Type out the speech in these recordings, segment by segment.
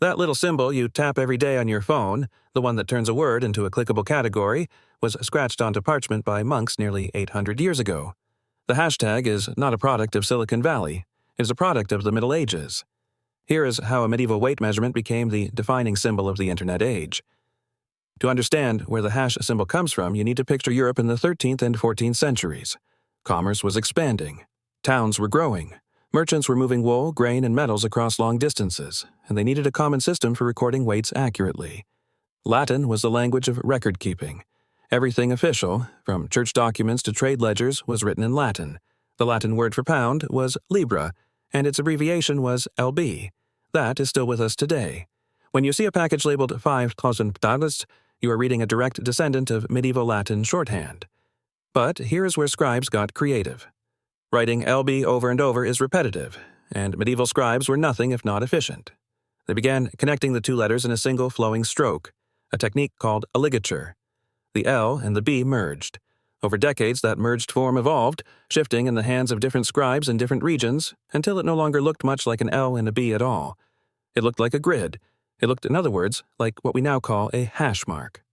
That little symbol you tap every day on your phone, the one that turns a word into a clickable category, was scratched onto parchment by monks nearly 800 years ago. The hashtag is not a product of Silicon Valley. It is a product of the Middle Ages. Here is how a medieval weight measurement became the defining symbol of the Internet age. To understand where the hash symbol comes from, you need to picture Europe in the 13th and 14th centuries. Commerce was expanding. Towns were growing. Merchants were moving wool, grain, and metals across long distances, and they needed a common system for recording weights accurately. Latin was the language of record-keeping. Everything official, from church documents to trade ledgers, was written in Latin. The Latin word for pound was libra, and its abbreviation was LB. That is still with us today. When you see a package labeled 5,000 dollars, you are reading a direct descendant of medieval Latin shorthand. But here is where scribes got creative. Writing LB over and over is repetitive, and medieval scribes were nothing if not efficient. They began connecting the two letters in a single flowing stroke, a technique called a ligature. The L and the B merged. Over decades, that merged form evolved, shifting in the hands of different scribes in different regions until it no longer looked much like an L and a B at all. It looked like a grid. It looked, in other words, like what we now call a hash mark.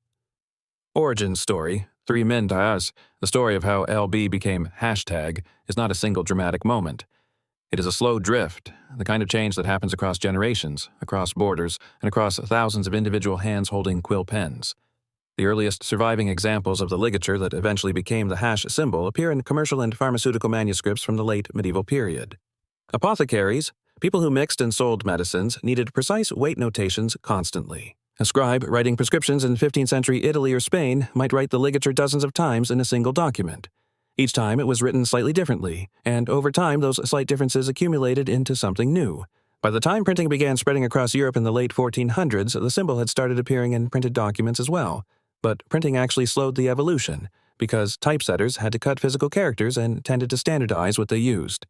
Origin story, 3 men to us, the story of how LB became hashtag, is not a single dramatic moment. It is a slow drift, the kind of change that happens across generations, across borders, and across thousands of individual hands holding quill pens. The earliest surviving examples of the ligature that eventually became the hash symbol appear in commercial and pharmaceutical manuscripts from the late medieval period. Apothecaries, people who mixed and sold medicines, needed precise weight notations constantly. A scribe writing prescriptions in 15th century Italy or Spain might write the ligature dozens of times in a single document. Each time it was written slightly differently, and over time those slight differences accumulated into something new. By the time printing began spreading across Europe in the late 1400s, the symbol had started appearing in printed documents as well. But printing actually slowed the evolution, because typesetters had to cut physical characters and tended to standardize what they used.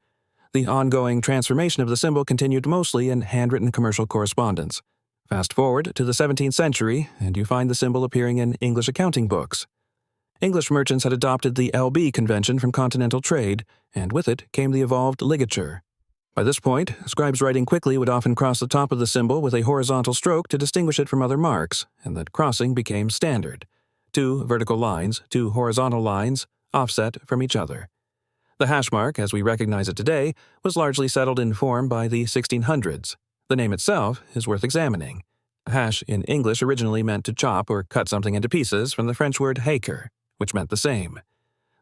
The ongoing transformation of the symbol continued mostly in handwritten commercial correspondence. Fast forward to the 17th century, and you find the symbol appearing in English accounting books. English merchants had adopted the LB convention from continental trade, and with it came the evolved ligature. By this point, scribes writing quickly would often cross the top of the symbol with a horizontal stroke to distinguish it from other marks, and that crossing became standard. 2 vertical lines, 2 horizontal lines, offset from each other. The hash mark, as we recognize it today, was largely settled in form by the 1600s. The name itself is worth examining. Hash in English originally meant to chop or cut something into pieces from the French word hacker, which meant the same.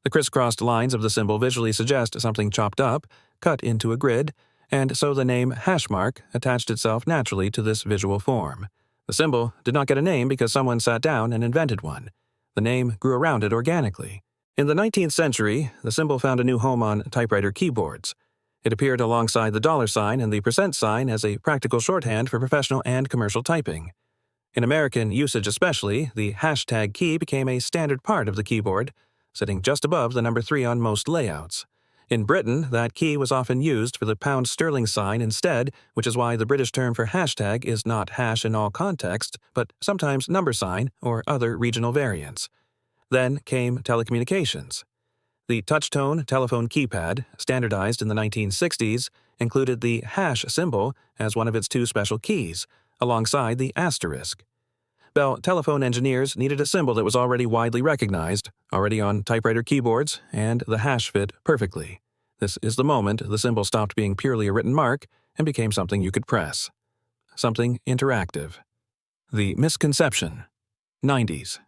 The crisscrossed lines of the symbol visually suggest something chopped up, cut into a grid, and so the name hash mark attached itself naturally to this visual form. The symbol did not get a name because someone sat down and invented one. The name grew around it organically. In the 19th century, the symbol found a new home on typewriter keyboards. It appeared alongside the dollar sign and the percent sign as a practical shorthand for professional and commercial typing. In American usage especially, the hashtag key became a standard part of the keyboard, sitting just above the number 3 on most layouts. In Britain, that key was often used for the pound sterling sign instead, which is why the British term for hashtag is not hash in all contexts, but sometimes number sign or other regional variants. Then came telecommunications. The touch-tone telephone keypad, standardized in the 1960s, included the hash symbol as one of its 2 special keys, alongside the asterisk. Bell telephone engineers needed a symbol that was already widely recognized, already on typewriter keyboards, and the hash fit perfectly. This is the moment the symbol stopped being purely a written mark and became something you could press. Something interactive. The misconception. 90s.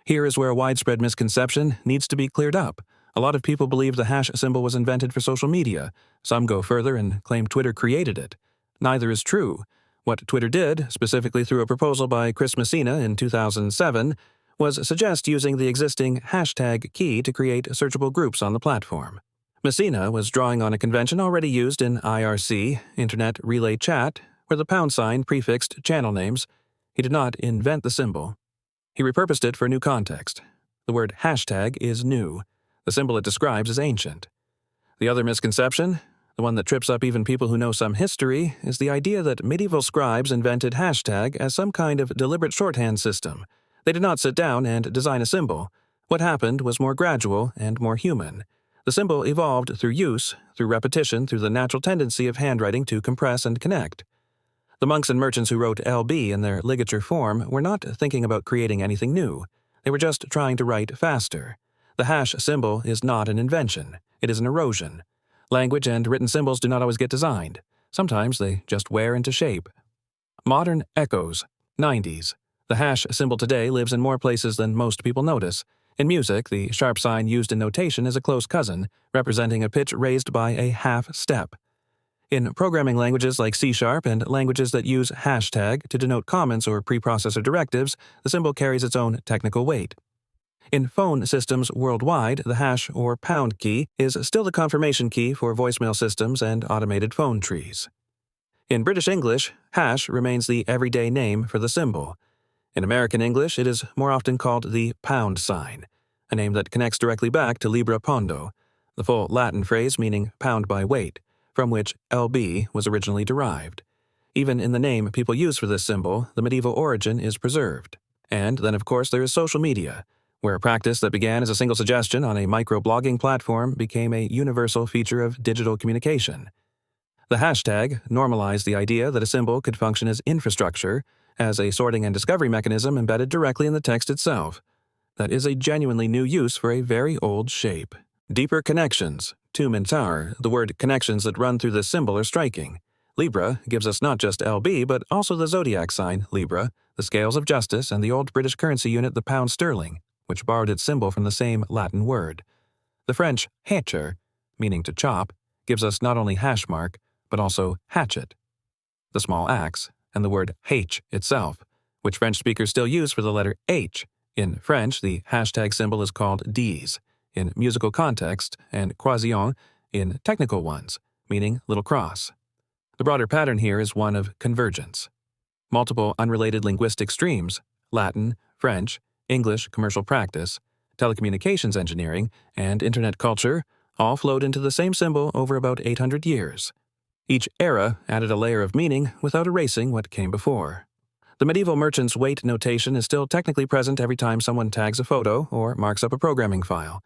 Here is where a widespread misconception needs to be cleared up. A lot of people believe the hash symbol was invented for social media. Some go further and claim Twitter created it. Neither is true. What Twitter did, specifically through a proposal by Chris Messina in 2007, was suggest using the existing hashtag key to create searchable groups on the platform. Messina was drawing on a convention already used in IRC, Internet Relay Chat, where the pound sign prefixed channel names. He did not invent the symbol. He repurposed it for a new context. The word hashtag is new. The symbol it describes is ancient. The other misconception, the one that trips up even people who know some history, is the idea that medieval scribes invented hashtag as some kind of deliberate shorthand system. They did not sit down and design a symbol. What happened was more gradual and more human. The symbol evolved through use, through repetition, through the natural tendency of handwriting to compress and connect. The monks and merchants who wrote LB in their ligature form were not thinking about creating anything new. They were just trying to write faster. The hash symbol is not an invention. It is an erosion. Language and written symbols do not always get designed. Sometimes they just wear into shape. Modern echoes. 90s. The hash symbol today lives in more places than most people notice. In music, the sharp sign used in notation is a close cousin, representing a pitch raised by a half step. In programming languages like C# and languages that use hashtag to denote comments or preprocessor directives, the symbol carries its own technical weight. In phone systems worldwide, the hash or pound key is still the confirmation key for voicemail systems and automated phone trees. In British English, hash remains the everyday name for the symbol. In American English, it is more often called the pound sign, a name that connects directly back to libra pondo, the full Latin phrase meaning pound by weight, from which LB was originally derived. Even in the name people use for this symbol, the medieval origin is preserved. And then, of course, there is social media, where a practice that began as a single suggestion on a microblogging platform became a universal feature of digital communication. The hashtag normalized the idea that a symbol could function as infrastructure, as a sorting and discovery mechanism embedded directly in the text itself. That is a genuinely new use for a very old shape. Deeper connections. Tomb and Tower, the word connections that run through this symbol are striking. Libra gives us not just LB, but also the zodiac sign, Libra, the scales of justice, and the old British currency unit, the pound sterling, which borrowed its symbol from the same Latin word. The French hacher, meaning to chop, gives us not only hash mark, but also hatchet, the small axe, and the word H itself, which French speakers still use for the letter H. In French, the hashtag symbol is called dièse in musical context and croisillon in technical ones, meaning little cross. The broader pattern here is one of convergence. Multiple unrelated linguistic streams, Latin, French, English commercial practice, telecommunications engineering, and internet culture, all flowed into the same symbol over about 800 years. Each era added a layer of meaning without erasing what came before. The medieval merchant's weight notation is still technically present every time someone tags a photo or marks up a programming file.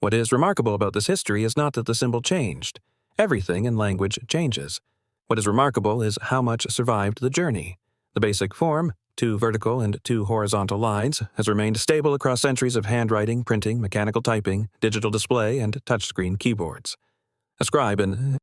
What is remarkable about this history is not that the symbol changed. Everything in language changes. What is remarkable is how much survived the journey. The basic form, 2 vertical and 2 horizontal lines, has remained stable across centuries of handwriting, printing, mechanical typing, digital display, and touchscreen keyboards. A scribe in